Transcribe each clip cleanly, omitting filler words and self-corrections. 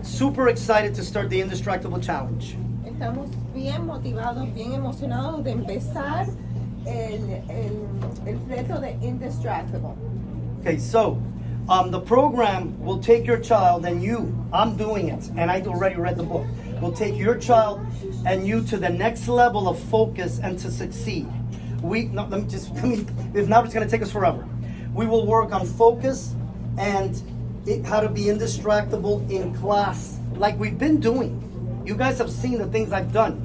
super excited to start the Indistractable Challenge. Estamos bien motivados, bien emocionados de empezar el reto de Indistractable. Okay, so the program will take your child and you, I'm doing it, and I already read the book, will take your child and you to the next level of focus and to succeed. If not, it's going to take us forever. We will work on focus and how to be indistractable in class, like we've been doing. You guys have seen the things I've done,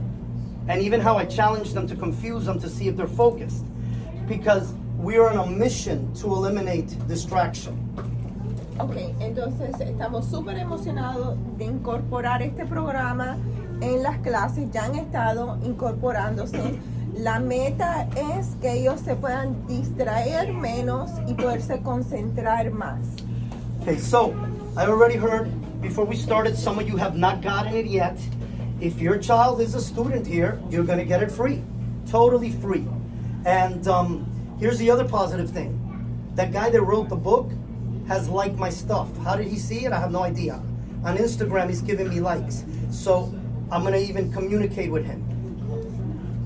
and even how I challenge them to confuse them to see if they're focused, because we are on a mission to eliminate distraction. Ok, entonces estamos súper emocionados de incorporar este programa en las clases. Ya han estado incorporándose. La meta es que ellos se puedan distraer menos y poderse concentrar más. Okay, so I already heard before we started, some of you have not gotten it yet. If your child is a student here, you're going to get it free, totally free. And here's the other positive thing. That guy that wrote the book has liked my stuff. How did he see it? I have no idea. On Instagram, he's giving me likes. So I'm going to even communicate with him.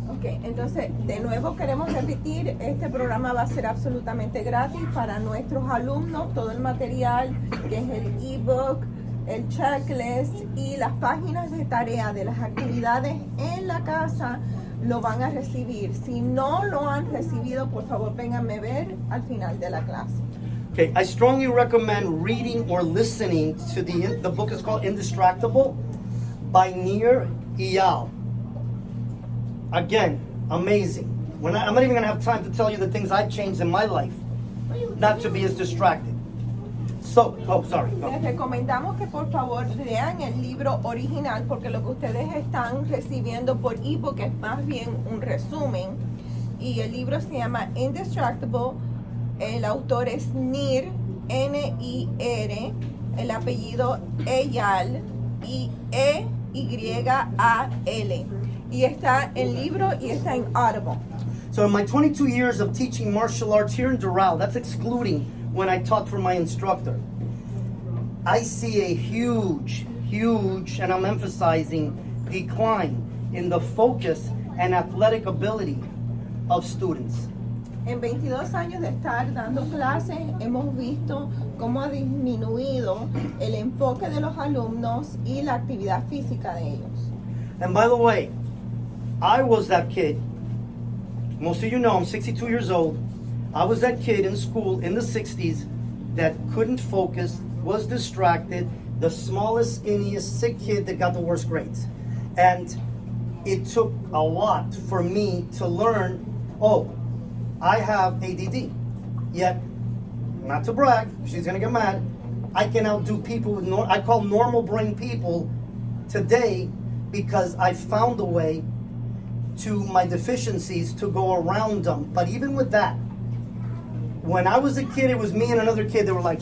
Ok, entonces de nuevo queremos repetir, este programa va a ser absolutamente gratis para nuestros alumnos. Todo el material, que es el ebook, el checklist y las páginas de tarea de las actividades en la casa, lo van a recibir. Si no lo han recibido, por favor, vénganme a ver al final de la clase. Okay, I strongly recommend reading or listening to the book is called Indistractable by Nir Eyal. Again, amazing. I'm not even going to have time to tell you the things I've changed in my life, not to be as distracted. So, sorry. No. Les recomendamos que por favor lean el libro original, porque lo que ustedes están recibiendo por ebook es más bien un resumen. Y el libro se llama Indistractable. El autor es Nir, N-I-R, el apellido Eyal, E-Y-A-L. Y está en libro y está en Audible. So in my 22 years of teaching martial arts here in Doral, that's excluding when I taught for my instructor, I see a huge, and I'm emphasizing, decline in the focus and athletic ability of students. En 22 años de estar dando clases, hemos visto cómo ha disminuido el enfoque de los alumnos y la actividad física de ellos. And by the way, I was that kid. Most of you know I'm 62 years old. I was that kid in school in the 60s that couldn't focus, was distracted, the smallest, skinniest, sick kid that got the worst grades. And it took a lot for me to learn, I have ADD. Yet, not to brag, she's gonna get mad, I can outdo people with, I call normal brain people today, because I found a way to my deficiencies to go around them. But even with that, when I was a kid, it was me and another kid that were like,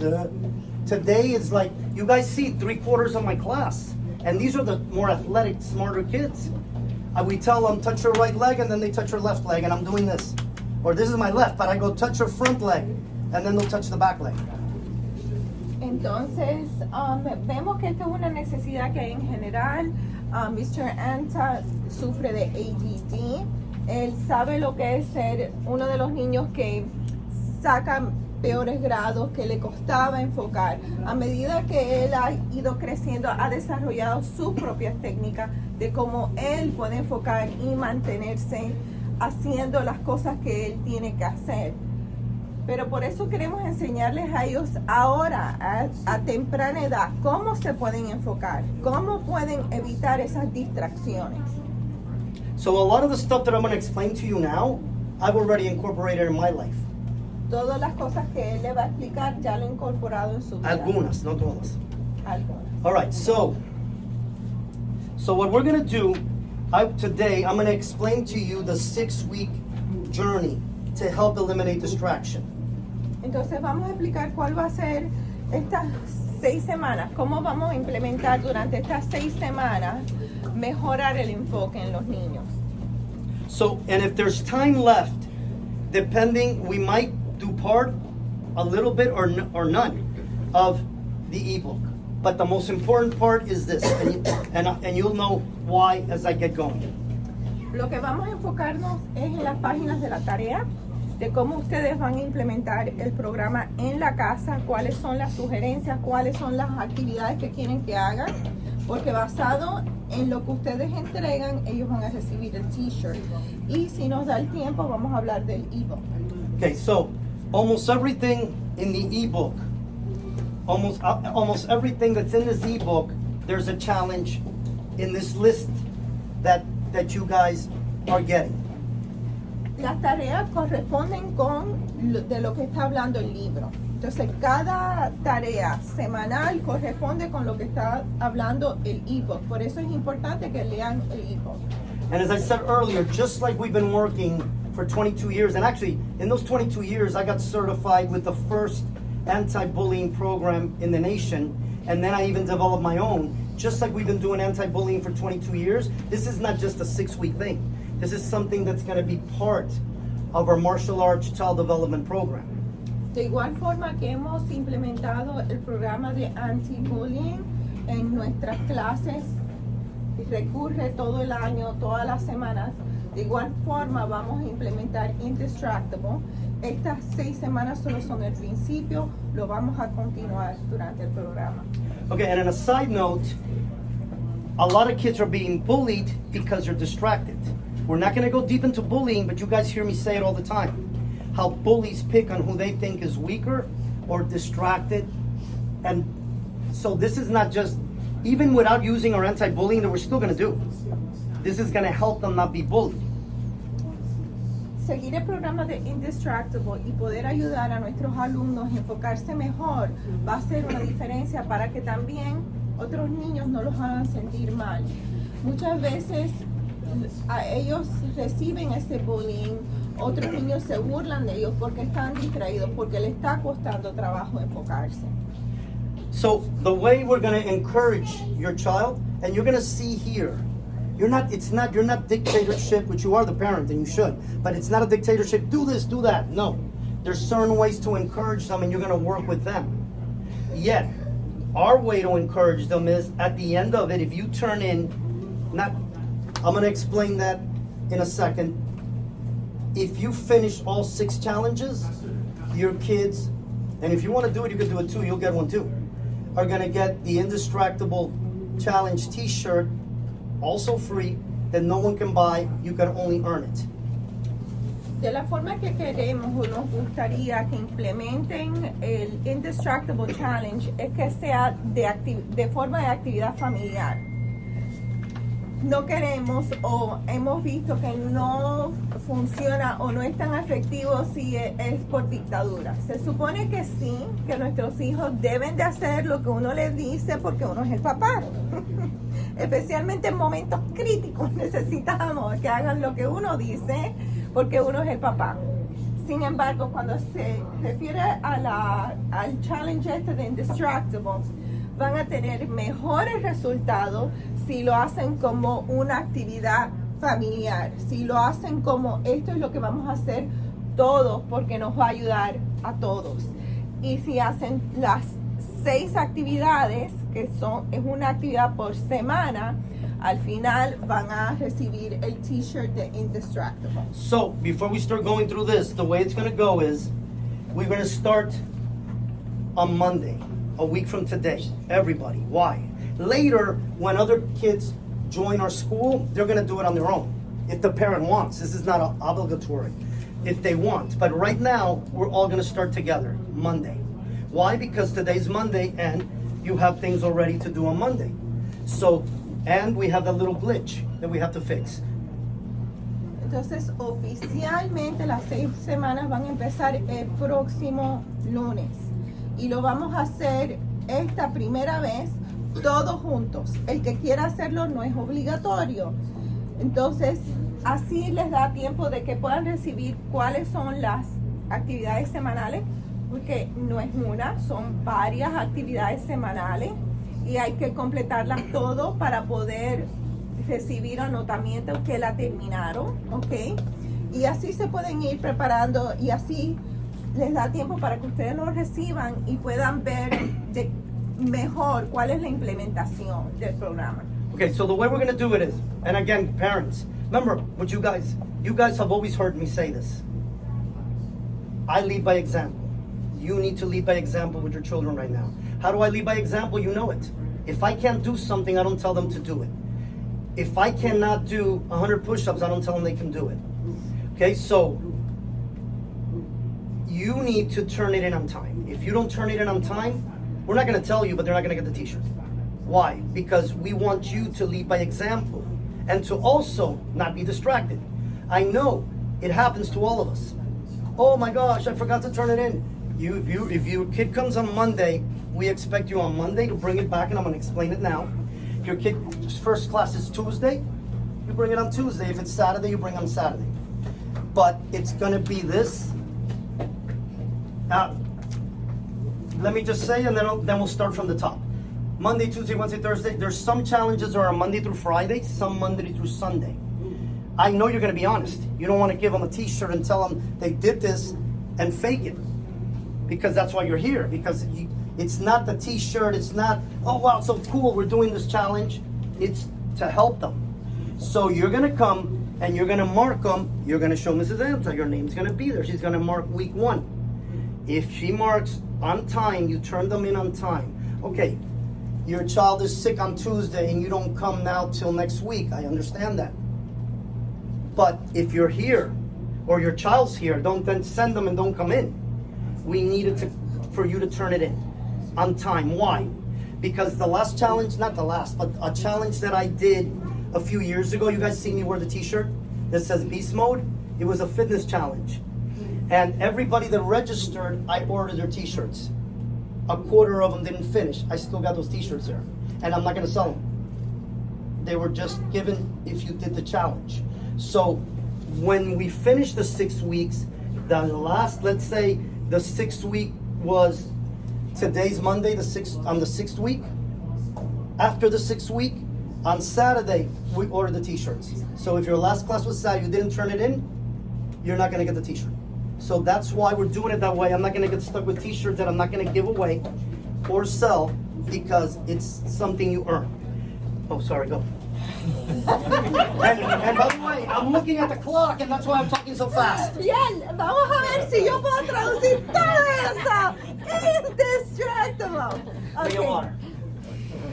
Today it's like, you guys see 3/4 of my class. And these are the more athletic, smarter kids. We tell them, touch your right leg, and then they touch your left leg, and I'm doing this. Or this is my left, but I go touch your front leg, and then they'll touch the back leg. Entonces, vemos que esta es una necesidad que hay en general. Mr. Anta sufre de ADD. Él sabe lo que es ser uno de los niños que saca peores grados, que le costaba enfocar. A medida que él ha ido creciendo, ha desarrollado sus propias técnicas de cómo él puede enfocar y mantenerse haciendo las cosas que él tiene que hacer. Pero por eso queremos enseñarles a ellos ahora, a temprana edad, cómo se pueden enfocar, cómo pueden evitar esas distracciones. So a lot of the stuff that I'm going to explain to you now, I've already incorporated in my life. Todas las cosas que él le va a explicar ya lo ha incorporado en su vida. Algunas, no todas. Algunas. All right, so what we're going to do today, I'm going to explain to you the 6-week journey to help eliminate distraction. Entonces vamos a explicar cuál va a ser estas 6 semanas, cómo vamos a implementar durante estas 6 semanas mejorar el enfoque en los niños. So, and if there's time left, depending, we might do a little bit or none of the ebook. But the most important part is this, and you'll know why as I get going. Lo que vamos a enfocarnos es en las páginas de la tarea, de cómo ustedes van a implementar el programa en la casa, cuáles son las sugerencias, cuáles son las actividades que quieren que hagan, porque basado en lo que ustedes entregan, ellos van a recibir el t-shirt. Y si nos da el tiempo, vamos a hablar del ebook. Okay, so almost everything in the ebook, almost everything that's in this ebook, there's a challenge in this list that you guys are getting. Las tareas corresponden de lo que está hablando el libro. Entonces, cada tarea semanal corresponde con lo que está hablando el ebook. Por eso es importante que lean el ebook. And as I said earlier, just like we've been working for 22 years, and actually in those 22 years, I got certified with the first anti-bullying program in the nation, and then I even developed my own. Just like we've been doing anti-bullying for 22 years, this is not just a 6-week thing. This is something that's going to be part of our martial arts child development program. De igual forma que hemos implementado el programa de anti-bullying en nuestras clases, recurre todo el año, todas las semanas. De igual forma vamos a implementar Indistractable. Estas 6 semanas solo son el principio, lo vamos a continuar durante el programa. Okay, and on a side note, a lot of kids are being bullied because they're distracted. We're not going to go deep into bullying, but you guys hear me say it all the time. How bullies pick on who they think is weaker or distracted. And so this is not just, even without using our anti-bullying that we're still going to do, this is going to help them not be bullied. Seguir el programa de Indistractable y poder ayudar a nuestros alumnos a enfocarse mejor va a ser una diferencia para que también otros niños no los hagan sentir mal. Muchas veces ellos reciben ese bullying, otros niños se burlan de ellos porque están distraídos, porque les está costando trabajo enfocarse. So the way we're going to encourage your child, and you're going to see here, you're not dictatorship, which you are the parent and you should, but it's not a dictatorship, do this, do that. No, there's certain ways to encourage them and you're going to work with them. Yet, our way to encourage them is at the end of it, if you turn in, I'm going to explain that in a second. If you finish all 6 challenges, your kids, and if you want to do it, you can do it too, you'll get one too, are going to get the Indistractable Challenge t-shirt, also free, that no one can buy, you can only earn it. De la forma que queremos o nos gustaría que implementen el Indistractable Challenge es que sea de forma de actividad familiar. No queremos o hemos visto que no funciona o no es tan efectivo si es por dictadura. Se supone que sí, que nuestros hijos deben de hacer lo que uno les dice porque uno es el papá. Especialmente en momentos críticos necesitamos que hagan lo que uno dice porque uno es el papá. Sin embargo, cuando se refiere al challenge este de Indistractable, van a tener mejores resultados si lo hacen como una actividad familiar, si lo hacen como esto es lo que vamos a hacer todos porque nos va a ayudar a todos. Y si hacen las 6 actividades, que es una actividad por semana, al final van a recibir el t-shirt de Indistractable. So, before we start going through this, the way it's going to go is, we're going to start on Monday, a week from today, everybody. Why? Later, when other kids join our school, they're going to do it on their own. If the parent wants. This is not obligatory. If they want. But right now, we're all going to start together, Monday. Why? Because today's Monday, and you have things already to do on Monday. So, and we have that little glitch that we have to fix. Entonces, oficialmente las 6 semanas van a empezar el próximo lunes. Y lo vamos a hacer esta primera vez todos juntos. El que quiera hacerlo no es obligatorio. Entonces, así les da tiempo de que puedan recibir cuáles son las actividades semanales, porque no es una, son varias actividades semanales y hay que completarlas todo para poder recibir anotamientos que la terminaron, ¿ok? Y así se pueden ir preparando y así les da tiempo para que ustedes lo reciban y puedan ver mejor cuál es la implementación del programa. Okay, so the way we're going to do it is, and again, parents, remember what you guys have always heard me say this. I lead by example. You need to lead by example with your children right now. How do I lead by example? You know it. If I can't do something, I don't tell them to do it. If I cannot do 100 push-ups, I don't tell them they can do it. Okay, so you need to turn it in on time. If you don't turn it in on time, we're not going to tell you, but they're not going to get the t-shirt. Why? Because we want you to lead by example and to also not be distracted. I know it happens to all of us. Oh my gosh, I forgot to turn it in. If your kid comes on Monday, we expect you on Monday to bring it back, and I'm going to explain it now. If your kid's first class is Tuesday, you bring it on Tuesday. If it's Saturday, you bring it on Saturday. But it's going to be this. Let me just say, and then we'll start from the top. Monday, Tuesday, Wednesday, Thursday. There's some challenges that are Monday through Friday, some Monday through Sunday. I know you're going to be honest. You don't want to give them a t-shirt and tell them they did this and fake it. Because that's why you're here. Because it's not the t-shirt. It's not, oh, wow, so cool, we're doing this challenge. It's to help them. So you're going to come and you're going to mark them. You're going to show Mrs. Anta. Your name's going to be there. She's going to mark week 1. If she marks on time, you turn them in on time. Okay, your child is sick on Tuesday and you don't come now till next week. I understand that. But if you're here or your child's here, don't then send them and don't come in. We needed for you to turn it in on time. Why? Because the last challenge, not the last, but a challenge that I did a few years ago, you guys see me wear the t-shirt that says Beast Mode? It was a fitness challenge. And everybody that registered, I ordered their t-shirts. A quarter of them didn't finish. I still got those t-shirts there. And I'm not going to sell them. They were just given if you did the challenge. So when we finish the 6 weeks, the last, let's say the 6th week was, today's Monday, on the 6th week. After the 6th week, on Saturday, we order the t-shirts. So if your last class was Saturday, you didn't turn it in, you're not going to get the t-shirt. So that's why we're doing it that way. I'm not going to get stuck with t-shirts that I'm not going to give away or sell because it's something you earn. Oh, sorry, go. and by the way, I'm looking at the clock and that's why I'm talking so fast. Bien, vamos a ver si yo puedo traducir todo eso. Indistractable. Okay.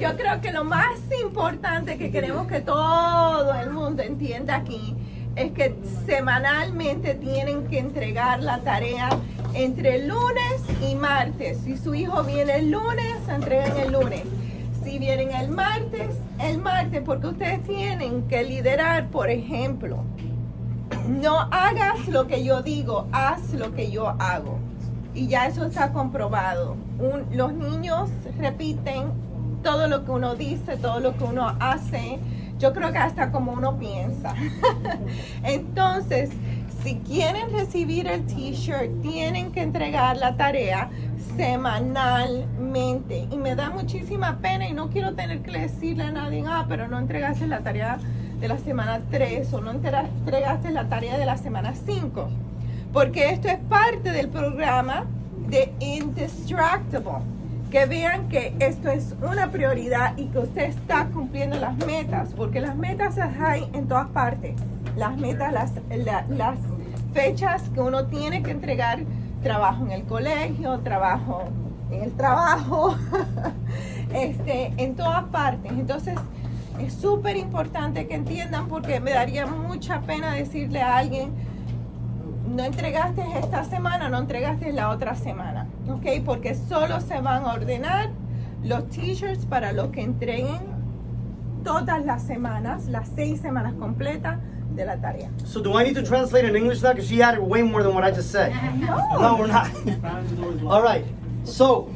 Yo creo que lo más importante que queremos que todo el mundo entienda aquí es que semanalmente tienen que entregar la tarea entre lunes y martes. Si su hijo viene el lunes, entreguen el lunes. Si vienen el martes, porque ustedes tienen que liderar, por ejemplo. No hagas lo que yo digo, haz lo que yo hago. Y ya eso está comprobado. Los niños repiten todo lo que uno dice, todo lo que uno hace. Yo creo que hasta como uno piensa. Entonces, si quieren recibir el t-shirt, tienen que entregar la tarea semanalmente. Y me da muchísima pena y no quiero tener que decirle a nadie, pero no entregaste la tarea de la semana 3 o no entregaste la tarea de la semana 5. Porque esto es parte del programa de Indistractable. Que vean que esto es una prioridad y que usted está cumpliendo las metas, porque las metas las hay en todas partes. Las metas, las fechas que uno tiene que entregar, trabajo en el colegio, trabajo en el trabajo, en todas partes. Entonces, es súper importante que entiendan, porque me daría mucha pena decirle a alguien, no entregaste esta semana, no entregaste la otra semana, ¿ok? Porque solo se van a ordenar los t-shirts para los que entreguen todas las semanas, las 6 semanas completas de la tarea. So do I need to translate in English now? Because she added way more than what I just said. No, we're not. All right. So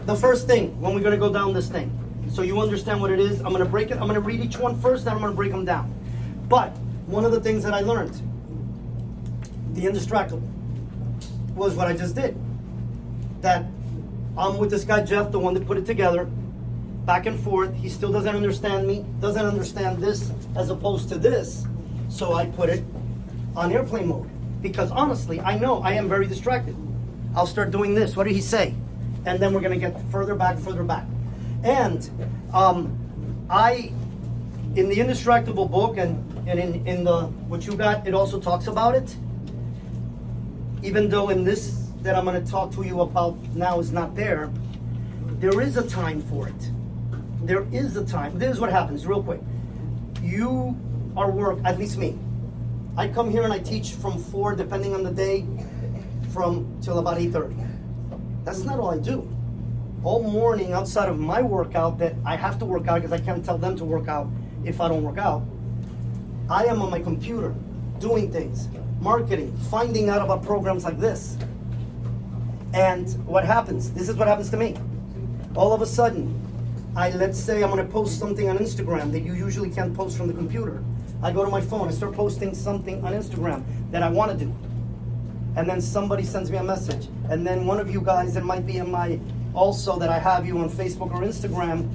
the first thing, when we're going to go down this thing, so you understand what it is, I'm going to break it. I'm going to read each one first, then I'm going to break them down. But one of the things that I learned, the Indistractable, was what I just did. That I'm with this guy Jeff, the one that put it together, back and forth. He still doesn't understand me, doesn't understand this as opposed to this. So I put it on airplane mode. Because honestly, I know I am very distracted. I'll start doing this. What did he say? and then we're gonna get further back. And in the Indistractable book and in the what you got, it also talks about it. Even though in this that I'm going to talk to you about now is not there, there is a time for it. There is a time. This is what happens, real quick. You are at least me. I come here and I teach from 4, depending on the day, till about 8:30. That's not all I do. All morning outside of my workout that I have to work out because I can't tell them to work out if I don't work out, I am on my computer doing things, marketing, finding out about programs like this. And what happens? This is what happens to me. All of a sudden, let's say I'm gonna post something on Instagram that you usually can't post from the computer. I go to my phone, I start posting something on Instagram that I wanna do. And then somebody sends me a message. And then one of you guys that might be in my, also that I have you on Facebook or Instagram,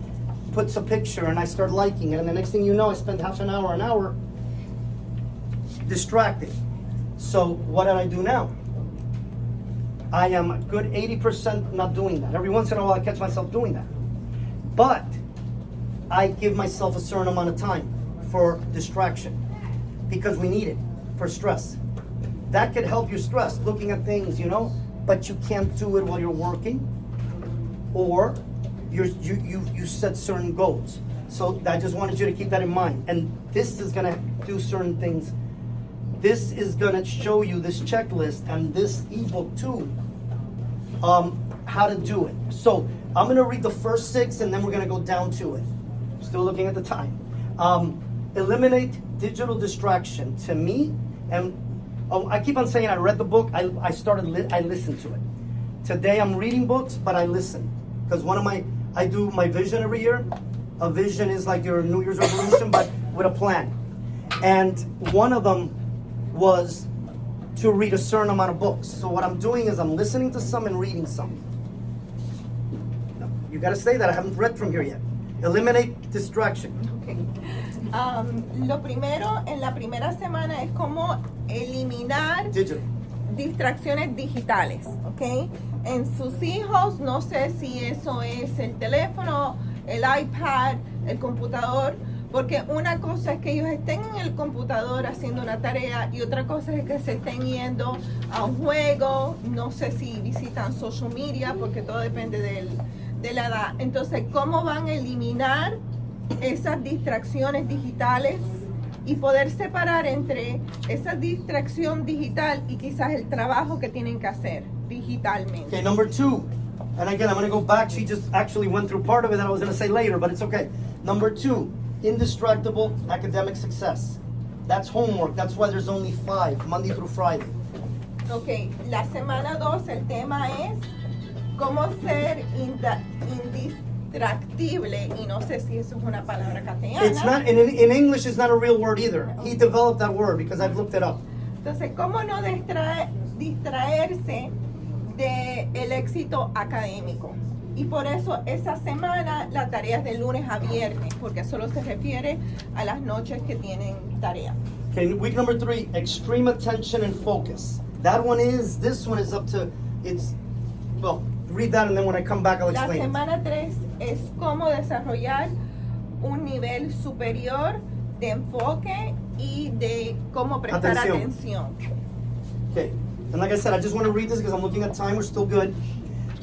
puts a picture and I start liking it, and the next thing you know, I spend half an hour distracted. So what did I do now? I am a good 80% not doing that. Every once in a while I catch myself doing that. But I give myself a certain amount of time for distraction because we need it for stress. That could help you stress, looking at things, but you can't do it while you're working, or you set certain goals. So I just wanted you to keep that in mind. And this is gonna do certain things. This is gonna show you this checklist and this ebook too, how to do it. So I'm gonna read the first 6 and then we're gonna go down to it. Still looking at the time. Eliminate digital distraction. To me, and I keep on saying I read the book, I listened to it. Today I'm reading books, but I listen. Because I do my vision every year. A vision is like your New Year's resolution, but with a plan. And one of them was to read a certain amount of books. So what I'm doing is I'm listening to some and reading some. You gotta say that, I haven't read from here yet. Eliminate distraction. Okay. Lo primero, en la primera semana es como eliminar distracciones digitales, ¿ok? En sus hijos, no sé si eso es el teléfono, el iPad, el computador, porque una cosa es que ellos estén en el computador haciendo una tarea y otra cosa es que se estén yendo a un juego, no sé si visitan social media, porque todo depende de la edad. Entonces, ¿cómo van a eliminar esas distracciones digitales y poder separar entre esa distracción digital y quizás el trabajo que tienen que hacer digitalmente? Okay, number 2. And again, I'm going to go back. She just actually went through part of it that I was going to say later, but it's okay. Number 2, Indistractable academic success. That's homework. That's why there's only 5, Monday through Friday. Okay, la semana 2, el tema es cómo ser Indistractible, y no sé si eso es una palabra castellana. It's not, in English, it's not a real word either. He developed that word because I've looked it up. Entonces, ¿cómo no distraerse del éxito académico? Y por eso esa semana la tarea es de lunes a viernes, porque solo se refiere a las noches que tienen tarea. Okay, week number 3, extreme attention and focus. This one is up to, well, read that and then when I come back I'll La explain. semana 3 es cómo desarrollar un nivel superior de enfoque y de cómo prestar atención. Okay, and like I said, I just want to read this because I'm looking at time, we're still good.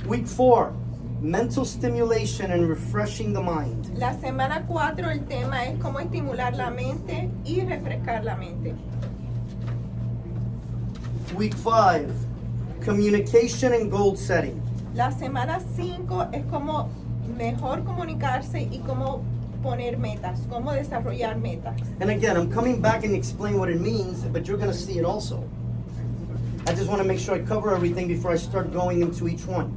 Week 4, mental stimulation and refreshing the mind. La semana 4 el tema es cómo estimular la mente y refrescar la mente. Week 5, communication and goal setting. La semana 5 es cómo mejor comunicarse y cómo poner metas, cómo desarrollar metas. And again, I'm coming back and explain what it means, but you're going to see it also. I just want to make sure I cover everything before I start going into each one.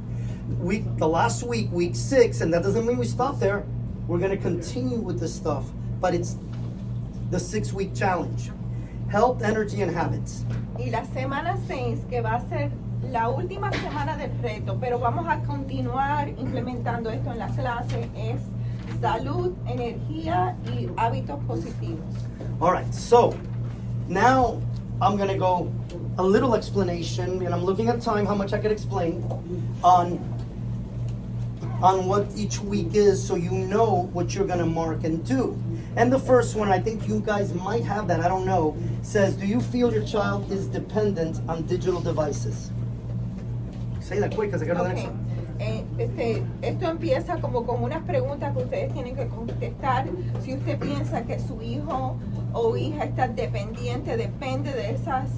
The last week, week 6, and that doesn't mean we stop there. We're going to continue with this stuff, but it's the 6-week challenge. Health, energy, and habits. Y la semana 6, que va a ser la última semana del reto, pero vamos a continuar implementando esto en la clase, es salud, energía y hábitos positivos. All right, so now I'm going to go a little explanation, and I'm looking at time, how much I could explain on on what each week is so you know what you're gonna mark and do. And the first one, I think you guys might have that, I don't know, says, do you feel your child is dependent on digital devices? Say that quick because I got another next Okay. one. Esto empieza como con unas preguntas que ustedes tienen que contestar. Si usted piensa que su hijo o hija está dependiente, depende de esas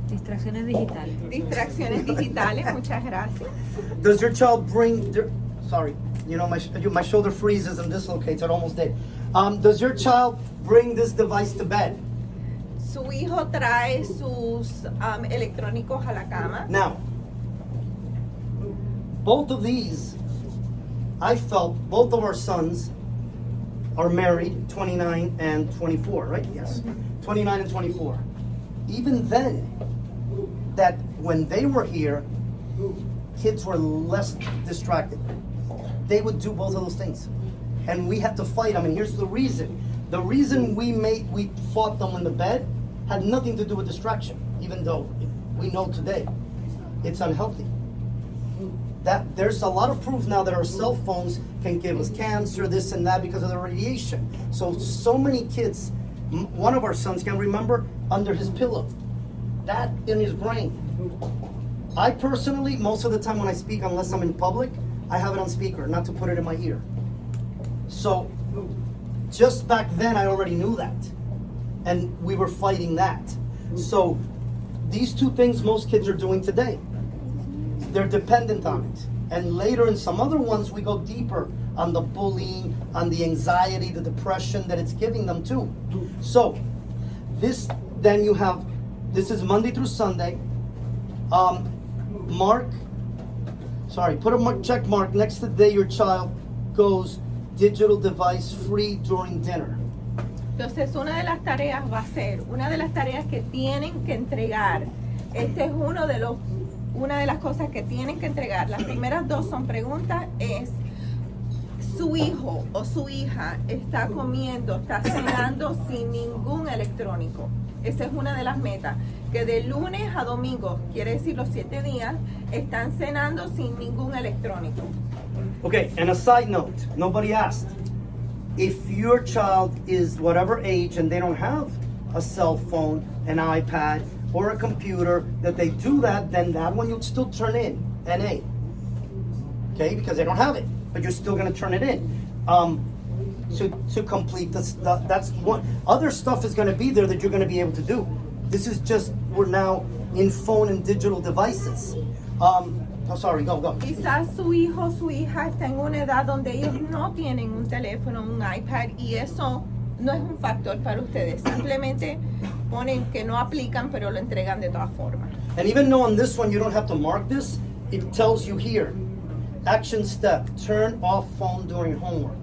Distracciones digitales. distracciones digitales. Muchas gracias. Does your child bring, sorry, you know, my shoulder freezes and dislocates, it almost did. Does your child bring this device to bed? Su hijo trae sus electrónicos a la cama. Now, both of these, I felt both of our sons are married, 29 and 24, right? Yes. 29 and 24. Even then, that when they were here, kids were less distracted. They would do both of those things. And we had to fight them. And here's the reason. The reason we fought them in the bed had nothing to do with distraction, even though we know today it's unhealthy. That there's a lot of proof now that our cell phones can give us cancer, this and that, because of the radiation. So many kids, one of our sons can remember under his pillow, that in his brain. I personally, most of the time when I speak, unless I'm in public, I have it on speaker, not to put it in my ear. So just back then, I already knew that. And we were fighting that. So these two things most kids are doing today. They're dependent on it. And later in some other ones, we go deeper on the bullying, on the anxiety, the depression that it's giving them too. So this, then you have, this is Monday through Sunday. Put a check mark next to the day your child goes digital device free during dinner. Entonces, una de las tareas va a ser, una de las tareas que tienen que entregar. Este es una de las cosas que tienen que entregar. Las primeras dos son preguntas, es su hijo o su hija está comiendo, está cenando sin ningún electrónico. Esa es una de las metas, que de lunes a domingo, quiere decir los 7 días, están cenando sin ningún electrónico. Okay, and a side note, nobody asked. If your child is whatever age and they don't have a cell phone, an iPad, or a computer, that they do that, then that one you'd still turn in, NA. Okay, because they don't have it, but you're still gonna turn it in. To complete this, that's one. Other stuff is gonna be there that you're gonna be able to do. This is just, we're now in phone and digital devices. Sorry, go. Quizás su hijo o su hija está en una edad donde ellos no tienen un teléfono, un iPad, y eso no es un factor para ustedes. Simplemente ponen que no aplican, pero lo entregan de todas formas. And even though on this one you don't have to mark this, it tells you here, action step, turn off phone during homework.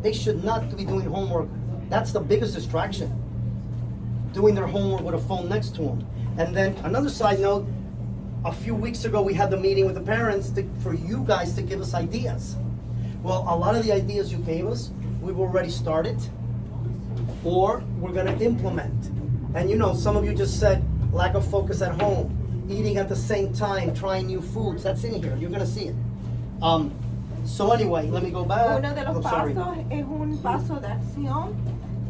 They should not be doing homework. That's the biggest distraction. Doing their homework with a phone next to them. And then another side note, a few weeks ago we had the meeting with the parents for you guys to give us ideas. Well, a lot of the ideas you gave us, we've already started, or we're gonna implement. And you know, some of you just said lack of focus at home, eating at the same time, trying new foods. That's in here, you're gonna see it. So anyway, let me go back. Uno de los Oh, sorry. pasos es un paso de acción,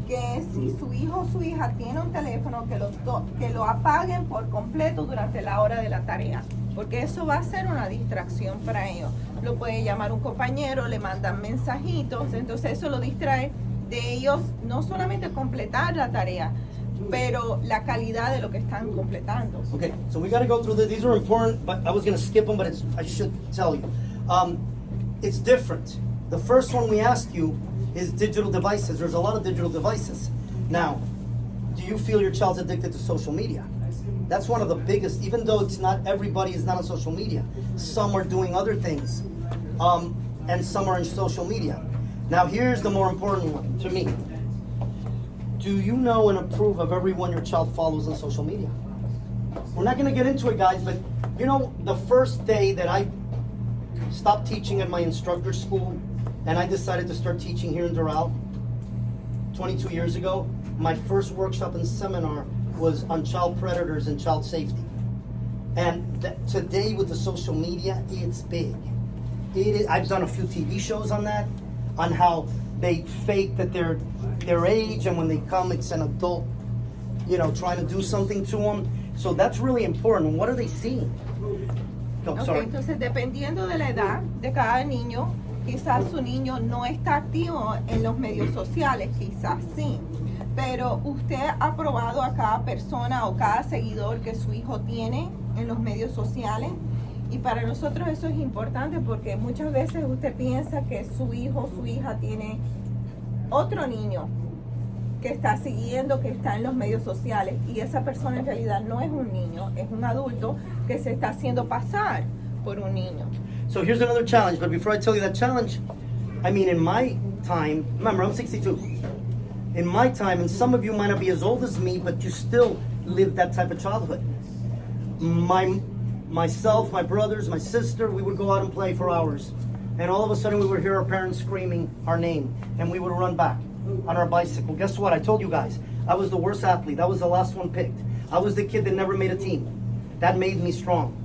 que si su hijo o su hija tiene un teléfono, que lo apaguen por completo durante la hora de la tarea, porque eso va a ser una distracción para ellos. Lo puede llamar un compañero, le mandan mensajitos, entonces eso lo distrae de ellos, no solamente completar la tarea, pero la calidad de lo que están completando. Okay, so we got to go through this. These are important, but I was going to skip them, but I should tell you. It's different. The first one we asked you is digital devices. There's a lot of digital devices. Now, do you feel your child's addicted to social media? That's one of the biggest, even though it's not, everybody is not on social media. Some are doing other things, and some are in social media. Now, here's the more important one to me. Do you know and approve of everyone your child follows on social media? We're not gonna get into it, guys, but you know, the first day that I stopped teaching at my instructor school and I decided to start teaching here in Doral 22 years ago, my first workshop and seminar was on child predators and child safety. And today with the social media, it's big. I've done a few TV shows on that, on how they fake that they're their age, and when they come, it's an adult, trying to do something to them. So that's really important. What are they seeing? No, Ok, sorry. entonces dependiendo de la edad de cada niño, quizás su niño no está activo en los medios sociales, quizás sí. Pero usted ha probado a cada persona o cada seguidor que su hijo tiene en los medios sociales. Y para nosotros eso es importante porque muchas veces usted piensa que su hijo o su hija tiene otro niño que está siguiendo, que está en los medios sociales, y esa persona en realidad no es un niño, es un adulto que se está haciendo pasar por un niño. So here's another challenge, but before I tell you that challenge, in my time, remember I'm 62. In my time, and some of you might not be as old as me, but you still lived that type of childhood. Myself, my brothers, my sister, we would go out and play for hours. And all of a sudden we would hear our parents screaming our name, and we would run back on our bicycle. Guess what? I told you guys, I was the worst athlete. I was the last one picked. I was the kid that never made a team. That made me strong.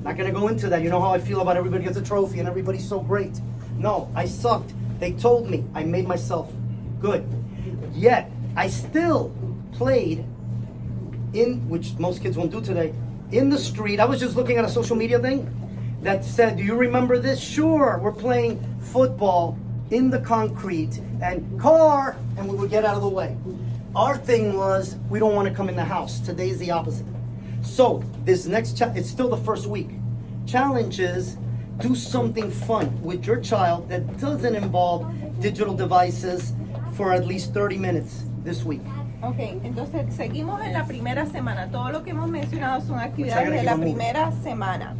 Not gonna go into that. You know how I feel about everybody gets a trophy and everybody's so great. No, I sucked. They told me. I made myself good. Yet, I still played in, which most kids won't do today, in the street. I was just looking at a social media thing that said, do you remember this? Sure, we're playing football in the concrete and car, and we would get out of the way. Our thing was, we don't want to come in the house. Today is the opposite. So this next it's still the first week. Challenge is, do something fun with your child that doesn't involve digital devices for at least 30 minutes this week. Ok, entonces seguimos en la primera semana. Todo lo que hemos mencionado son actividades de la primera semana.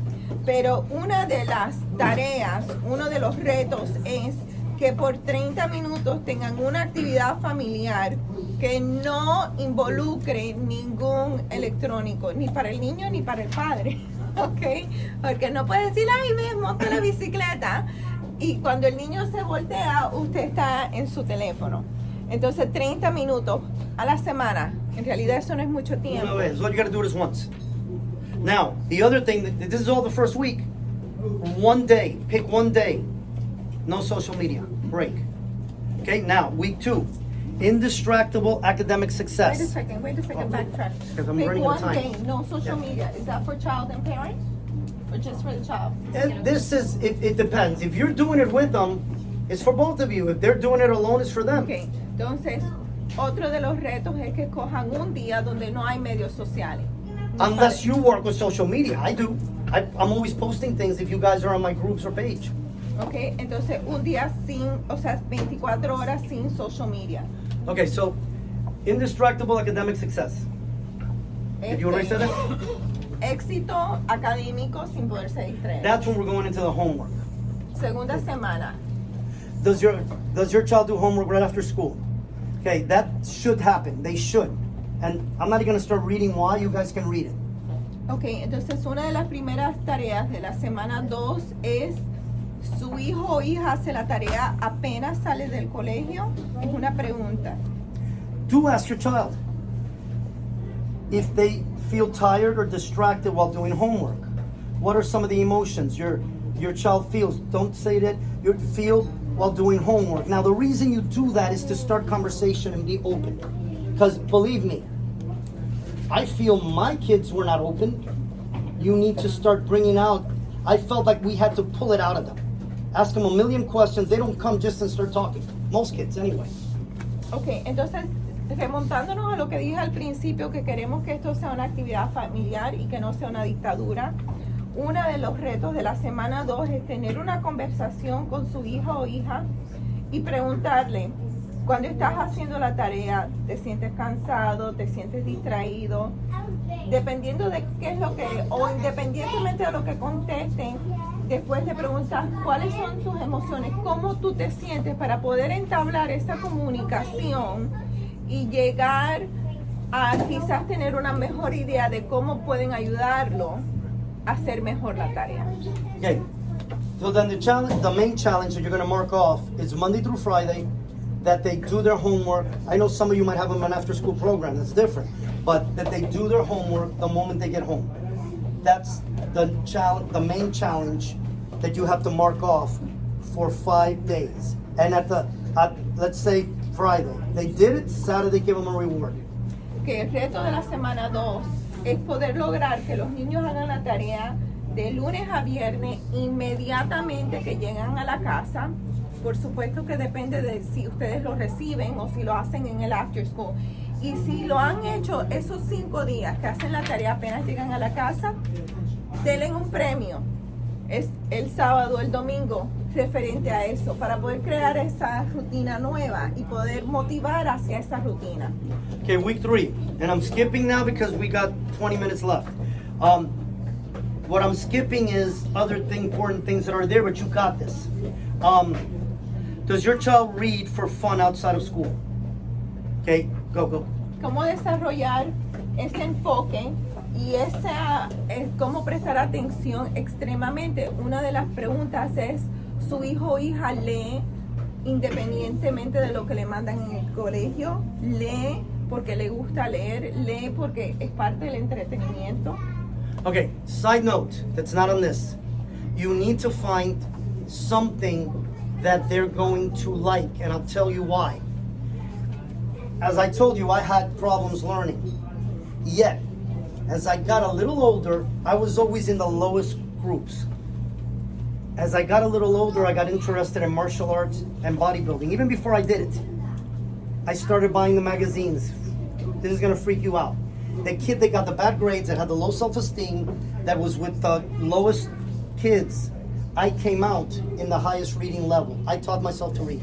Pero una de las tareas, uno de los retos es que por 30 minutos tengan una actividad familiar que no involucre ningún electrónico, ni para el niño ni para el padre. Ok, porque no puede decir, ay, me monto la bicicleta. Y cuando el niño se voltea, usted está en su teléfono. Entonces 30 minutos a la semana, en realidad eso no es mucho tiempo. No, all you got to do is once. Now, the other thing, this is all the first week. One day, pick one day. No social media, break. Okay, now, week 2. Indistractable academic success. Wait a second, backtrack. Because I'm Pick running out of one time. day, no social media. Is that for child and parent? Or just for the child? And this is, it depends. If you're doing it with them, it's for both of you. If they're doing it alone, it's for them. Okay, entonces, otro de los retos es que escojan un día donde no hay medios sociales. Unless you work with social media. I do. I'm always posting things if you guys are on my groups or page. Ok, entonces un día sin, 24 horas sin social media. Okay, so Indistractable academic success. Did you already say that? Éxito académico sin poderse distraer. That's when we're going into the homework. Segunda semana. Does your child do homework right after school? Okay, that should happen. They should. And I'm not going to start reading why. You guys can read it. Ok, entonces una de las primeras tareas de la semana 2 es su hijo o hija hace la tarea apenas sale del colegio. Es una pregunta. Do ask your child if they feel tired or distracted while doing homework. What are some of the emotions your child feels? Don't say that you feel while doing homework. Now, the reason you do that is to start conversation and be open. Because believe me, I feel my kids were not open. You need to start bringing out. I felt like we had to pull it out of them. Ask them a million questions. They don't come just and start talking. Most kids, anyway. Ok, entonces remontándonos a lo que dije al principio, que queremos que esto sea una actividad familiar y que no sea una dictadura. Uno de los retos de la semana 2 es tener una conversación con su hijo o hija y preguntarle, cuando estás haciendo la tarea, ¿te sientes cansado? ¿Te sientes distraído? Dependiendo de qué es lo que, o independientemente de lo que contesten, después le preguntas cuáles son tus emociones, cómo tú te sientes para poder entablar esa comunicación y llegar a quizás tener una mejor idea de cómo pueden ayudarlo a hacer mejor la tarea. Okay. So then the main challenge that you're going to mark off is Monday through Friday, that they do their homework. I know some of you might have them an after-school program. That's different. But that they do their homework the moment they get home. That's the main challenge that you have to mark off for 5 days. And let's say Friday, they did it, Saturday give them a reward. Que el reto de la semana 2 es poder lograr que los niños hagan la tarea de lunes a viernes inmediatamente que llegan a la casa. Por supuesto que depende de si ustedes lo reciben o si lo hacen en el after school. Y si lo han hecho esos 5 días que hacen la tarea apenas llegan a la casa, denle un premio. Es el sábado o el domingo referente a eso, para poder crear esa rutina nueva y poder motivar hacia esa rutina. Okay, week 3, and I'm skipping now because we got 20 minutes left. What I'm skipping is other important things that are there, but you got this. Does your child read for fun outside of school? Okay, go. Cómo desarrollar ese enfoque y cómo prestar atención extremadamente. Una de las preguntas es, ¿su hijo o hija lee independientemente de lo que le mandan en el colegio? ¿Lee porque le gusta leer? ¿Lee porque es parte del entretenimiento? Okay, side note that's not on this. You need to find something that they're going to like, and I'll tell you why. As I told you, I had problems learning. Yet, as I got a little older, I was always in the lowest groups. As I got a little older, I got interested in martial arts and bodybuilding. Even before I did it, I started buying the magazines. This is gonna freak you out. The kid that got the bad grades, that had the low self-esteem, that was with the lowest kids, I came out in the highest reading level. I taught myself to read.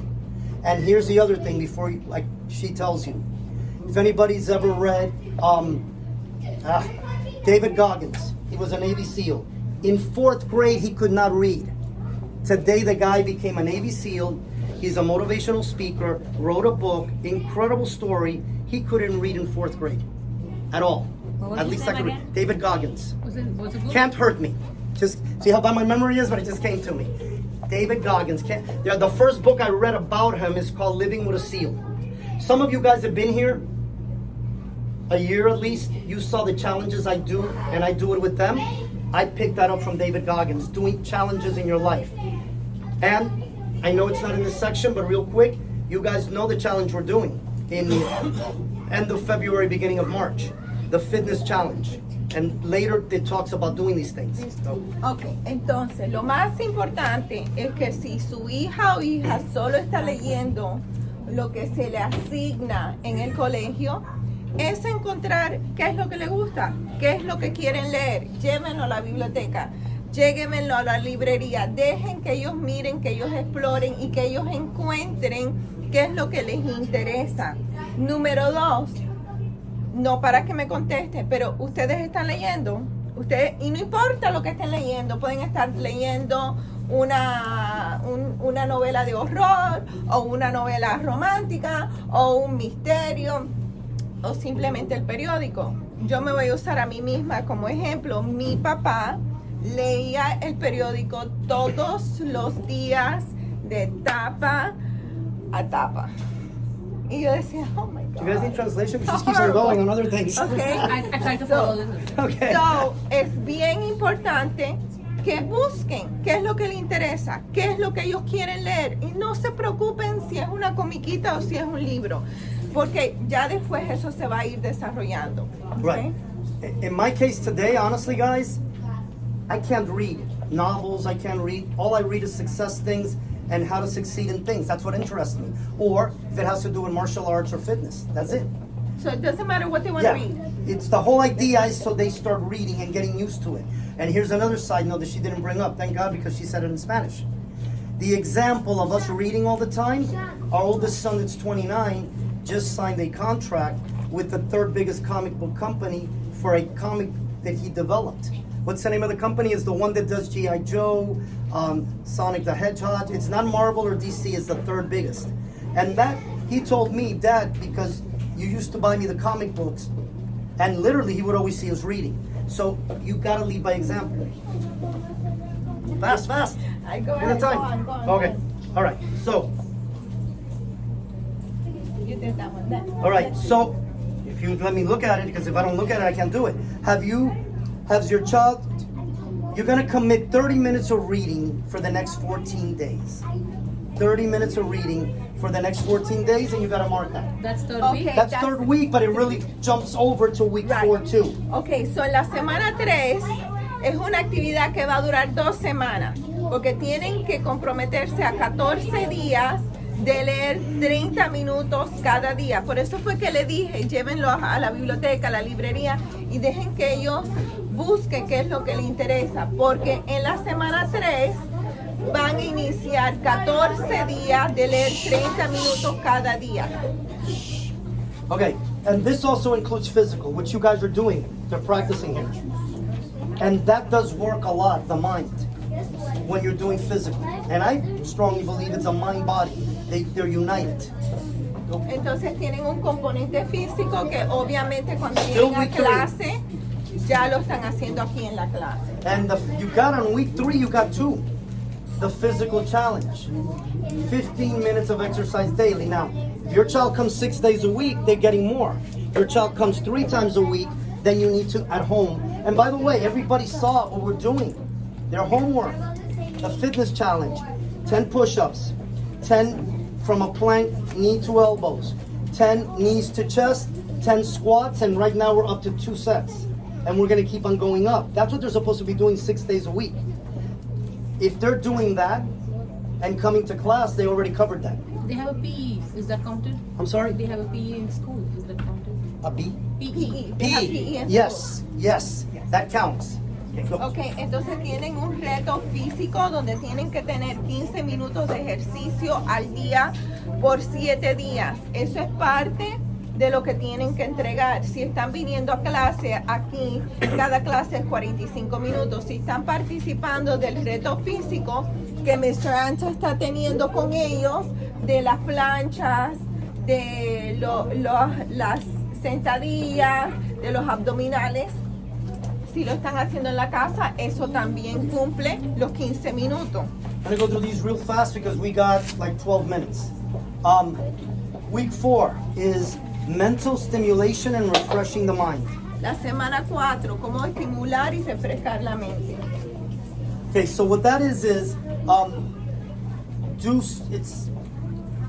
And here's the other thing before she tells you. If anybody's ever read David Goggins, he was a Navy SEAL. In 4th grade, he could not read. Today, the guy became a Navy SEAL. He's a motivational speaker, wrote a book, incredible story. He couldn't read in 4th grade at all. At least I could read. David Goggins. What's it book? Can't hurt me. Just see how bad my memory is, but it just came to me. David Goggins. The first book I read about him is called Living with a SEAL. Some of you guys have been here a year at least. You saw the challenges I do, and I do it with them. I picked that up from David Goggins, doing challenges in your life. And I know it's not in this section, but real quick, you guys know the challenge we're doing in end of February, beginning of March, the fitness challenge. And later it talks about doing these things. So. Ok, entonces lo más importante es que si su hija o hija solo está leyendo lo que se le asigna en el colegio, es encontrar qué es lo que le gusta, qué es lo que quieren leer. Llévenlo a la biblioteca, llévenlo a la librería, dejen que ellos miren, que ellos exploren y que ellos encuentren qué es lo que les interesa. Número 2, no para que me contesten, pero ustedes están leyendo, y no importa lo que estén leyendo, pueden estar leyendo una novela de horror, o una novela romántica, o un misterio, o simplemente el periódico. Yo me voy a usar a mí misma como ejemplo. Mi papá leía el periódico todos los días de tapa a tapa. Y yo decía, oh my God. Do you guys need translation? Because she keeps on going on other things. Okay. I tried to follow this. Okay. So, es bien importante que busquen qué es lo que les interesa, qué es lo que ellos quieren leer. Y no se preocupen si es una comiquita o si es un libro, porque ya después eso se va a ir desarrollando. Okay? Right. In my case today, honestly, guys, I can't read novels. I can't read. All I read is success things and how to succeed in things. That's what interests me. Or if it has to do with martial arts or fitness, that's it. So it doesn't matter what they want to read. It's the whole idea is so they start reading and getting used to it. And here's another side note that she didn't bring up. Thank God, because she said it in Spanish. The example of us reading all the time, our oldest son that's 29 just signed a contract with the 3rd biggest comic book company for a comic that he developed. What's the name of the company? It's the one that does G.I. Joe, Sonic the Hedgehog. It's not Marvel or DC, it's the 3rd biggest. And that, he told me, Dad, because you used to buy me the comic books, and literally he would always see us reading. So you gotta lead by example. Fast. I go At a time. Go on. Okay, all right, so. You did that one. Next. All right, so if you let me look at it, because if I don't look at it, I can't do it. Has your child you're going to commit 30 minutes of reading for the next 14 days. 30 minutes of reading for the next 14 days, and you got to mark that. That's third Okay. week. That's third week, but it really jumps over to week Right. 4 too. Ok, so en la semana 3 es una actividad que va a durar 2 semanas, porque tienen que comprometerse a 14 días de leer 30 minutos cada día. Por eso fue que le dije, llévenlo a la biblioteca, a la librería, y dejen que ellos busquen qué es lo que les interesa, porque en la semana 3 van a iniciar 14 días de leer 30 minutos cada día. Okay, and this also includes physical, which you guys are doing. They're practicing here. And that does work a lot, the mind, when you're doing physical. And I strongly believe it's a mind-body. They're united. Entonces tienen un componente físico que obviamente cuando Still lleguen a week 3. clase ya lo están haciendo aquí en la clase. And you got on week 3, you got 2. The physical challenge. 15 minutes of exercise daily. Now, if your child comes 6 days a week, they're getting more. If your child comes 3 times a week, then you need to at home. And by the way, everybody saw what we're doing. Their homework. The fitness challenge. 10 push-ups. 10 from a plank, knee to elbows. 10 knees to chest. 10 squats. And right now we're up to 2 sets. And we're going to keep on going up. That's what they're supposed to be doing 6 days a week. If they're doing that and coming to class, they already covered that. They have a PE. Is that counted? I'm sorry? They have a PE in school. Is that counted? A B? PE. They have PE in Yes, yes, that counts. Okay, go. Ok, entonces tienen un reto físico donde tienen que tener 15 minutos de ejercicio al día por 7 días. Eso es parte de lo que tienen que entregar. Si están viniendo a clase, aquí cada clase es 45 minutos. Si están participando del reto físico que Mr. Anta está teniendo con ellos, de las planchas, de las sentadillas, de los abdominales, si lo están haciendo en la casa, eso también cumple los 15 minutos. I'm gonna go through these real fast because we got like 12 minutes. Week 4 is mental stimulation and refreshing the mind. La semana 4, cómo estimular y refrescar la mente. Okay, so what that is it's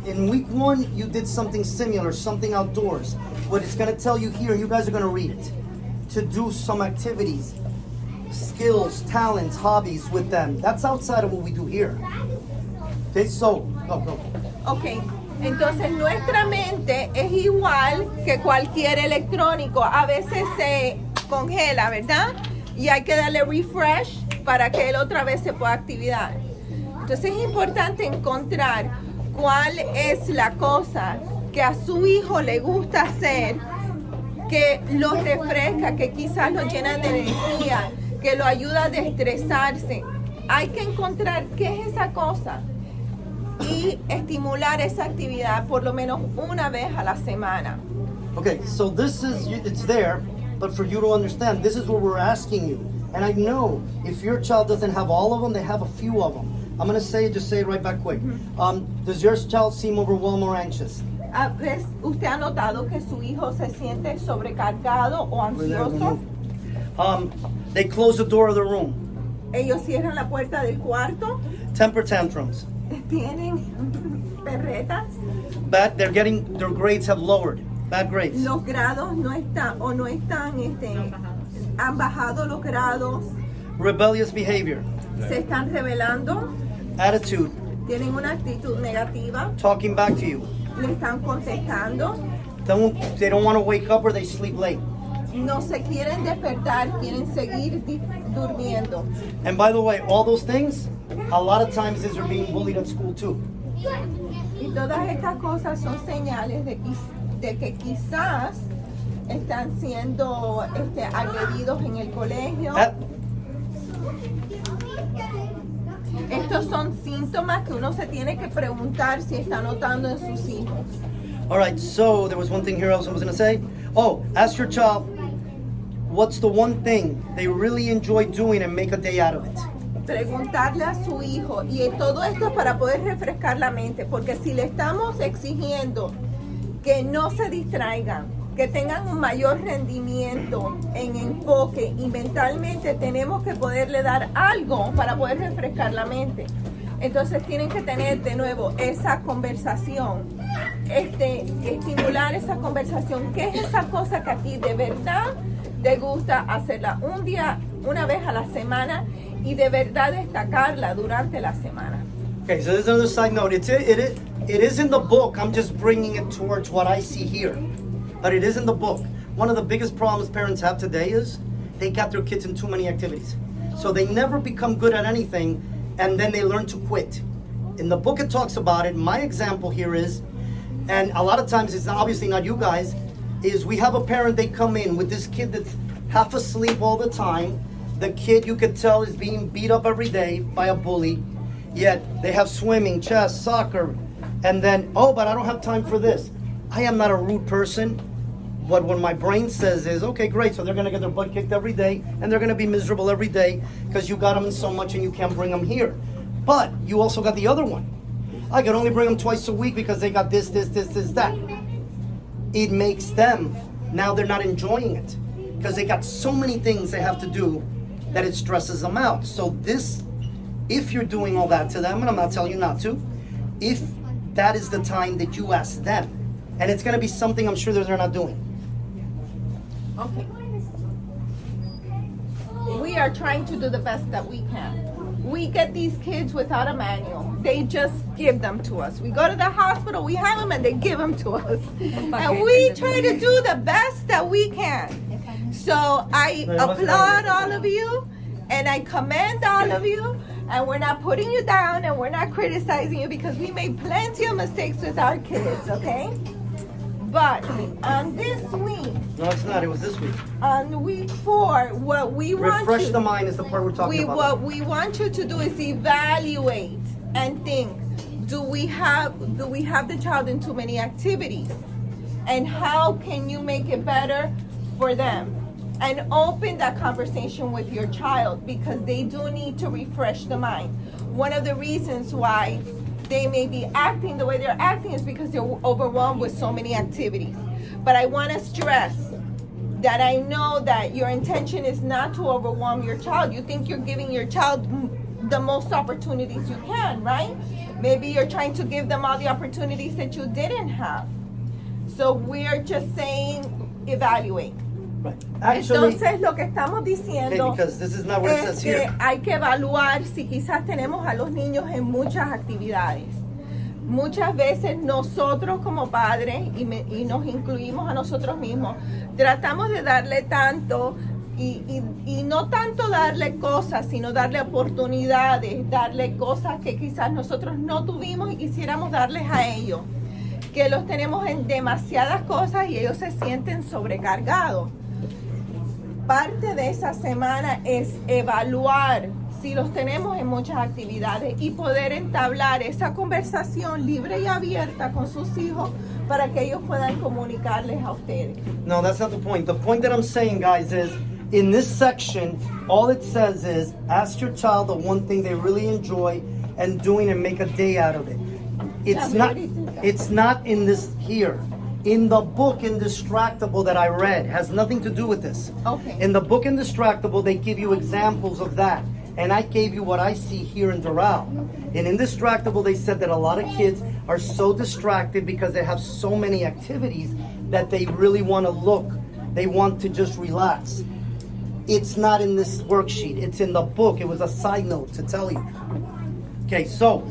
in week 1 you did something similar, something outdoors. What it's gonna tell you here, and you guys are gonna read it, to do some activities, skills, talents, hobbies with them. That's outside of what we do here. Okay, so go. Ok, entonces nuestra mente es igual que cualquier electrónico. A veces se congela, ¿verdad? Y hay que darle refresh para que él otra vez se pueda activar. Entonces es importante encontrar cuál es la cosa que a su hijo le gusta hacer, que lo refresca, que quizás lo llena de energía, que lo ayuda a desestresarse. Hay que encontrar qué es esa cosa y estimular esa actividad por lo menos una vez a la semana. Okay, so it's there, but for you to understand, this is what we're asking you. And I know if your child doesn't have all of them, they have a few of them. I'm going to say it right back quick. Does your child seem overwhelmed or anxious? A veces, ¿usted ha notado que su hijo se siente sobrecargado o ansioso? They close the door of the room. Ellos cierran la puerta del cuarto, Temper tantrums. tienen perretas, Their grades have lowered. Bad grades. los grados no están han bajado los grados, Rebellious behavior. se están rebelando, Attitude. tienen una actitud negativa, Talking back to you. le están contestando, They don't want to wake up or they sleep late. no se quieren despertar, quieren seguir durmiendo. And by the way, all those things, a lot of times they're being bullied at school too. Y todas estas cosas son señales de que quizás están siendo agredidos en el colegio. Estos son síntomas que uno se tiene que preguntar si está notando en sus hijos. All right, so there was one thing here else I was going to say. Oh, ask your child, what's the one thing they really enjoy doing and make a day out of it? Preguntarle a su hijo, y todo esto es para poder refrescar la mente, porque si le estamos exigiendo que no se distraigan, que tengan un mayor rendimiento en enfoque y mentalmente tenemos que poderle dar algo para poder refrescar la mente. Entonces tienen que tener de nuevo esa conversación, estimular esa conversación. ¿Qué es esa cosa que a ti de verdad te gusta hacerla una vez a la semana y de verdad destacarla durante la semana? Okay, so this is another side note. It is in the book. I'm just bringing it towards what I see here. But it is in the book. One of the biggest problems parents have today is they got their kids in too many activities. So they never become good at anything, and then they learn to quit. In the book it talks about it. My example here is, and a lot of times it's obviously not you guys, is we have a parent, they come in with this kid that's half asleep all the time. The kid, you could tell, is being beat up every day by a bully. Yet they have swimming, chess, soccer, and then, oh, but I don't have time for this. I am not a rude person, but what my brain says is, okay, great, so they're gonna get their butt kicked every day, and they're gonna be miserable every day, because you got them in so much and you can't bring them here. But you also got the other one. I could only bring them twice a week because they got this, that. It makes them, now they're not enjoying it, because they got so many things they have to do that it stresses them out. So this, if you're doing all that to them, and I'm not telling you not to, if that is the time that you ask them, and it's going to be something I'm sure that they're not doing. Okay. We are trying to do the best that we can. We get these kids without a manual. They just give them to us. We go to the hospital, we have them, and they give them to us. And we try to do the best that we can. So I applaud all of you, and I commend all of you. And we're not putting you down, and we're not criticizing you, because we made plenty of mistakes with our kids, okay? But on this week, No, it's not. It was this week. on week 4, what we want Refresh you, the mind is the part we're talking about. what we want you to do is evaluate and think, do we have the child in too many activities? And how can you make it better for them? And open that conversation with your child, because they do need to refresh the mind. One of the reasons why they may be acting the way they're acting is because they're overwhelmed with so many activities. But I want to stress that I know that your intention is not to overwhelm your child. You think you're giving your child the most opportunities you can, right? Maybe you're trying to give them all the opportunities that you didn't have. So we're just saying evaluate. Right. Actually, Entonces lo que estamos diciendo okay, because this is not what it says es que here. hay que evaluar si quizás tenemos a los niños en muchas actividades. Muchas veces nosotros como padres, y nos incluimos a nosotros mismos, tratamos de darle tanto y no tanto darle cosas, sino darle oportunidades, darle cosas que quizás nosotros no tuvimos y quisiéramos darles a ellos. Que los tenemos en demasiadas cosas y ellos se sienten sobrecargados. Parte de esa semana es evaluar si los tenemos en muchas actividades y poder entablar esa conversación libre y abierta con sus hijos para que ellos puedan comunicarles a ustedes. No, that's not the point. The point that I'm saying, guys, is in this section, all it says is ask your child the one thing they really enjoy and doing and make a day out of it. It's not in this here. In the book Indistractable that I read, has nothing to do with this. Okay. In the book Indistractable, they give you examples of that. And I gave you what I see here in Doral. In Indistractable, they said that a lot of kids are so distracted because they have so many activities that they really want to look. They want to just relax. It's not in this worksheet. It's in the book. It was a side note to tell you. Okay, so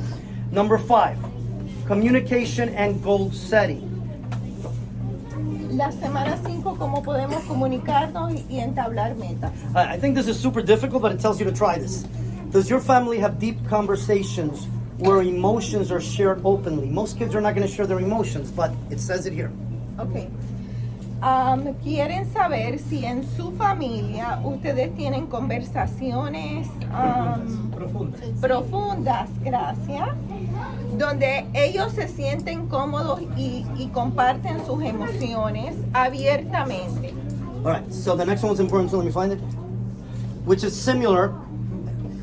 number 5, communication and goal setting. La semana 5, cómo podemos comunicarnos y entablar metas. I think this is super difficult, but it tells you to try this. Does your family have deep conversations where emotions are shared openly? Most kids are not going to share their emotions, but it says it here. Okay. Quieren saber si en su familia ustedes tienen conversaciones profundas, gracias, donde ellos se sienten cómodos y comparten sus emociones abiertamente. All right, so the next one was important, so let me find it. Which is similar.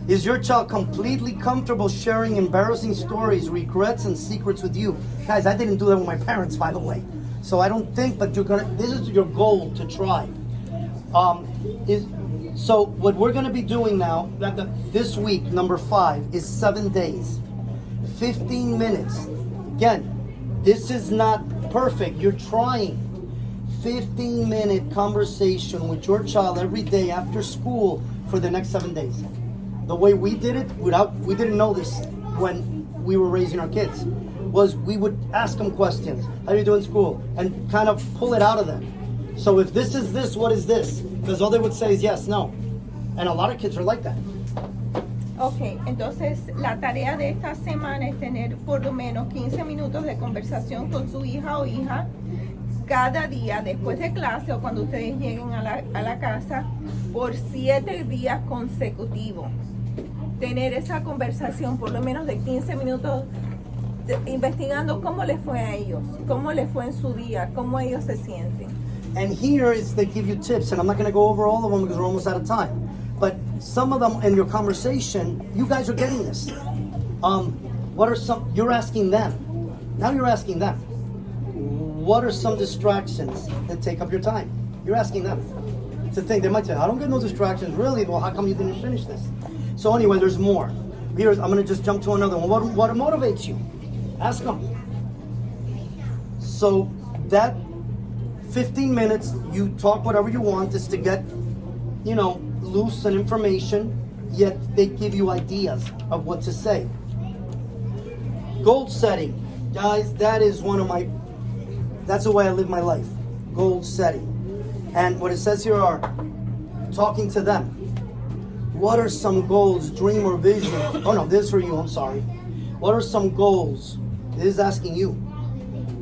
Is your child completely comfortable sharing embarrassing stories, regrets, and secrets with you? Guys, I didn't do that with my parents, by the way. So I don't think, but this is your goal to try. So what we're gonna be doing now, this week, number 5, is 7 days. 15 minutes. Again, this is not perfect. You're trying. 15-minute conversation with your child every day after school for the next 7 days. The way we did it, we didn't know this when we were raising our kids, was we would ask them questions. How do you do in school? And kind of pull it out of them. So if this is this, what is this? Because all they would say is yes, no. And a lot of kids are like that. Ok, entonces la tarea de esta semana es tener por lo menos 15 minutos de conversación con su hija o hija cada día después de clase o cuando ustedes lleguen a la casa por 7 días consecutivos. Tener esa conversación por lo menos de 15 minutos investigando cómo les fue a ellos, cómo les fue en su día, cómo ellos se sienten. And here is they give you tips, and I'm not going to go over all of them because we're almost out of time. But some of them in your conversation, you guys are getting this. What are some? You're asking them. Now you're asking them. What are some distractions that take up your time? You're asking them. It's the thing. They might say, "I don't get no distractions." Really? Well, how come you didn't finish this? So anyway, there's more. Here, I'm going to just jump to another one. What motivates you? Ask them. So that 15 minutes, you talk whatever you want, is to get, loose and information, yet they give you ideas of what to say. Goal setting. Guys, that is that's the way I live my life. Goal setting. And what it says here are talking to them. What are some goals, dream or vision? Oh no, this is for you, I'm sorry. What are some goals? This is asking you.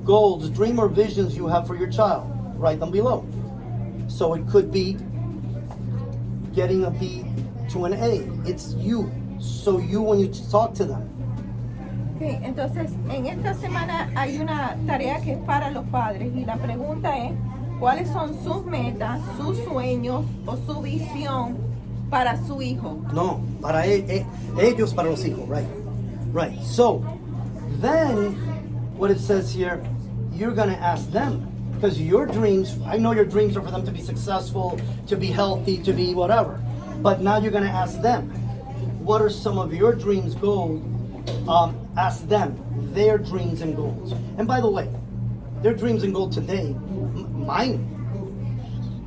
Goals, dream or visions you have for your child. Write them below. So it could be getting a B to an A. It's you. So you, when you talk to them. Okay, entonces en esta semana hay una tarea que es para los padres y la pregunta es ¿cuáles son sus metas, sus sueños o su visión para su hijo? No, para ellos, para los hijos, right? Right. So then what it says here, you're going to ask them. Because your dreams, I know your dreams are for them to be successful, to be healthy, to be whatever. But now you're going to ask them, what are some of your dreams, goals? Ask them their dreams and goals. And by the way, their dreams and goals today, mine,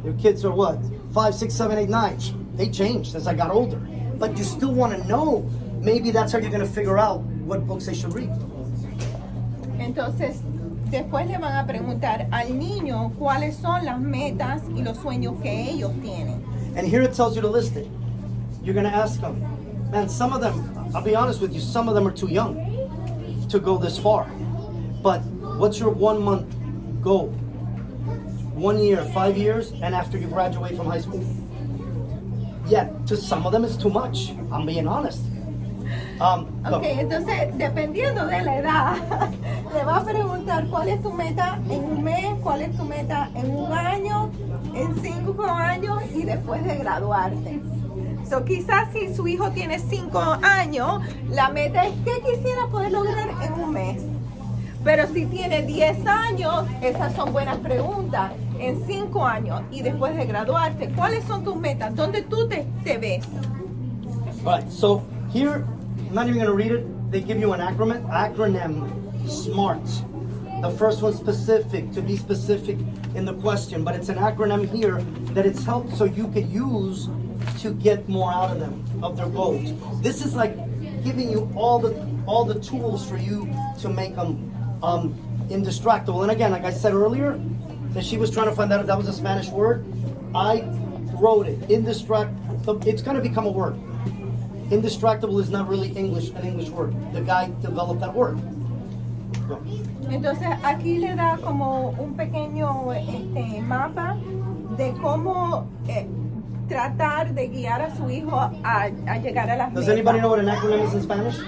your kids are what? 5, 6, 7, 8, 9. They changed as I got older. But you still want to know. Maybe that's how you're going to figure out what books they should read. Entonces, después le van a preguntar al niño cuáles son las metas y los sueños que ellos tienen. And here it tells you to list it. You're going to ask them. Man, some of them, I'll be honest with you, some of them are too young to go this far. But what's your 1 month goal? 1 year, 5 years, and after you graduate from high school? Yet, to some of them it's too much. I'm being honest. Ok, entonces, dependiendo de la edad, le va a preguntar cuál es tu meta en un mes, cuál es tu meta en un año, en 5 años y después de graduarte. So, quizás si su hijo tiene 5 años, la meta es ¿qué quisiera poder lograr en un mes? Pero si tiene 10 años, esas son buenas preguntas. En 5 años y después de graduarte, ¿cuáles son tus metas? ¿Dónde tú te ves? Right, so here, I'm not even going to read it. They give you an acronym, SMART. The first one specific, to be specific in the question, but it's an acronym here that it's helped so you could use to get more out of them, of their goals. This is like giving you all the tools for you to make them indistractable. And again, like I said earlier, that she was trying to find out if that was a Spanish word. I wrote it, indistractable. It's going to become a word. Indistractable is not really an English word. The guy developed that word. Go. Entonces aquí le da como un pequeño mapa de cómo tratar de guiar a su hijo a llegar a las Does metas. anybody know what an acronym is in Spanish?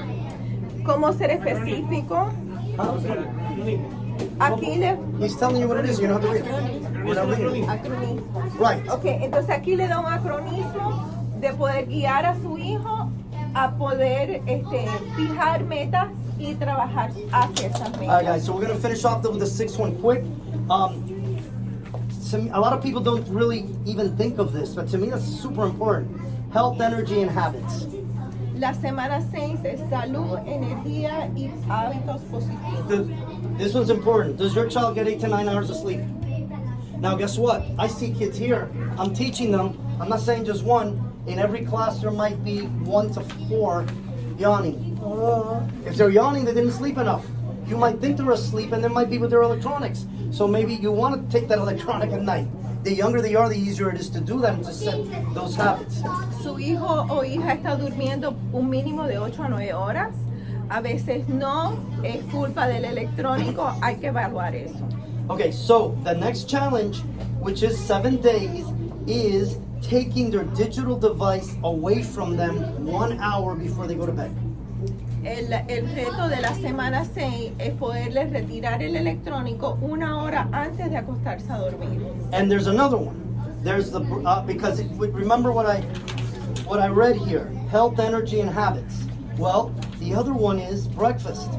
Cómo ser específico. Huh? Aquí le... He's telling you what it is. You don't have to read it. You're not reading it. Acronismo. Right. Ok, entonces aquí le da un acronismo de poder guiar a su hijo a poder fijar metas y trabajar hacia esas metas. All right, guys. So we're gonna finish off with the 6th one quick. A lot of people don't really even think of this, but to me that's super important. Health, energy, and habits. La semana 6 es salud, energía y hábitos positivos. This one's important. Does your child get 8 to 9 hours of sleep? Now guess what? I see kids here. I'm teaching them. I'm not saying just one. In every class there might be 1 to 4 yawning. If they're yawning, they didn't sleep enough. You might think they're asleep and they might be with their electronics. So maybe you want to take that electronic at night. The younger they are, the easier it is to do that and to set those habits. Su hijo o hija está durmiendo un mínimo de 8 a 9 horas. A veces no, es culpa del electrónico, hay que evaluar eso. Okay, so the next challenge, which is 7 days, is taking their digital device away from them 1 hour before they go to bed. El reto de la semana 6 es poderles retirar el electrónico 1 hora antes de acostarse a dormir. And there's another one. There's the because remember what I read here: health, energy, and habits. Well, the other one is breakfast.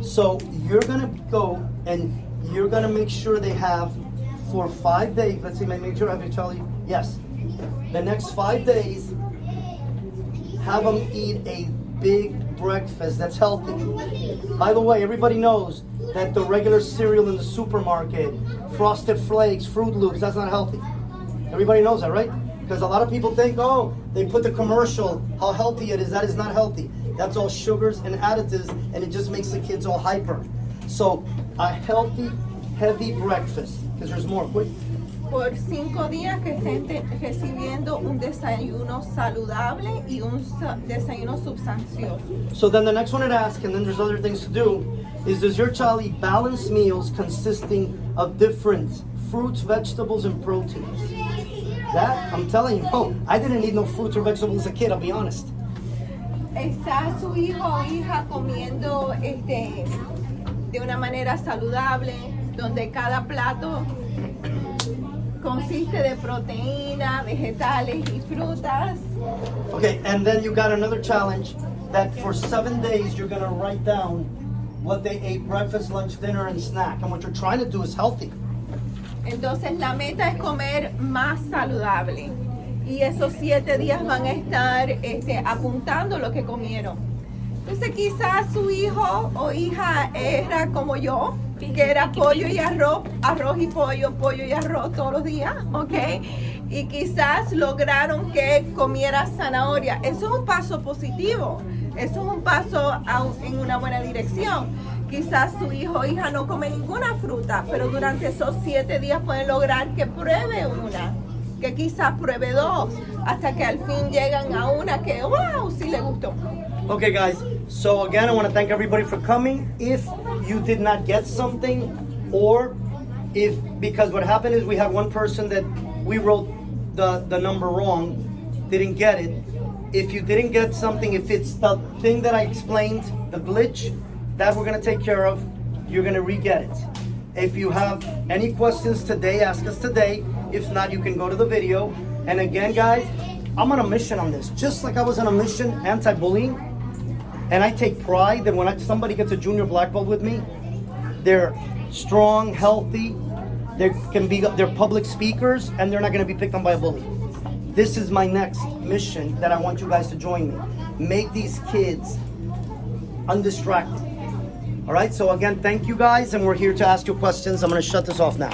So you're gonna go and you're gonna make sure they have for 5 days. Let's see, make sure I have it, Charlie. Yes. The next 5 days, have them eat a big breakfast that's healthy. By the way, everybody knows that the regular cereal in the supermarket, Frosted Flakes, Fruit Loops, that's not healthy. Everybody knows that, right? Because a lot of people think, oh, they put the commercial, how healthy it is. That is not healthy. That's all sugars and additives, and it just makes the kids all hyper. So a healthy, heavy breakfast, because there's more. Quick. Por 5 días que estén recibiendo un desayuno saludable y un desayuno substancioso. So then the next one I'd ask, and then there's other things to do, is does your child eat balanced meals consisting of different fruits, vegetables, and proteins? That, I'm telling you, oh, I didn't eat no fruits or vegetables as a kid, I'll be honest. ¿Está su hijo o hija comiendo de una manera saludable, donde cada plato consiste de proteína, vegetales y frutas? Okay, and then you got another challenge that for 7 days you're gonna write down what they ate breakfast, lunch, dinner, and snack. And what you're trying to do is healthy. Entonces la meta es comer más saludable. Y esos 7 días van a estar apuntando lo que comieron. Entonces quizás su hijo o hija era como yo, que era pollo y arroz, arroz y pollo, pollo y arroz todos los días, ¿ok? Y quizás lograron que comiera zanahoria. Eso es un paso positivo, eso es un paso en una buena dirección. Quizás su hijo o hija no come ninguna fruta, pero durante esos 7 días pueden lograr que pruebe una, que quizás pruebe 2, hasta que al fin llegan a una que, wow, sí le gustó. Okay, guys, so again, I want to thank everybody for coming. If you did not get something, or if, because what happened is we had one person that we wrote the number wrong, didn't get it. If you didn't get something, if it's the thing that I explained, the glitch, that we're going to take care of, you're going to re-get it. If you have any questions today, ask us today. If not, you can go to the video. And again, guys, I'm on a mission on this. Just like I was on a mission anti-bullying, and I take pride that when somebody gets a junior black belt with me, they're strong, healthy, they're public speakers, and they're not going to be picked on by a bully. This is my next mission that I want you guys to join me. Make these kids undistracted. All right, so again, thank you guys, and we're here to ask you questions. I'm going to shut this off now.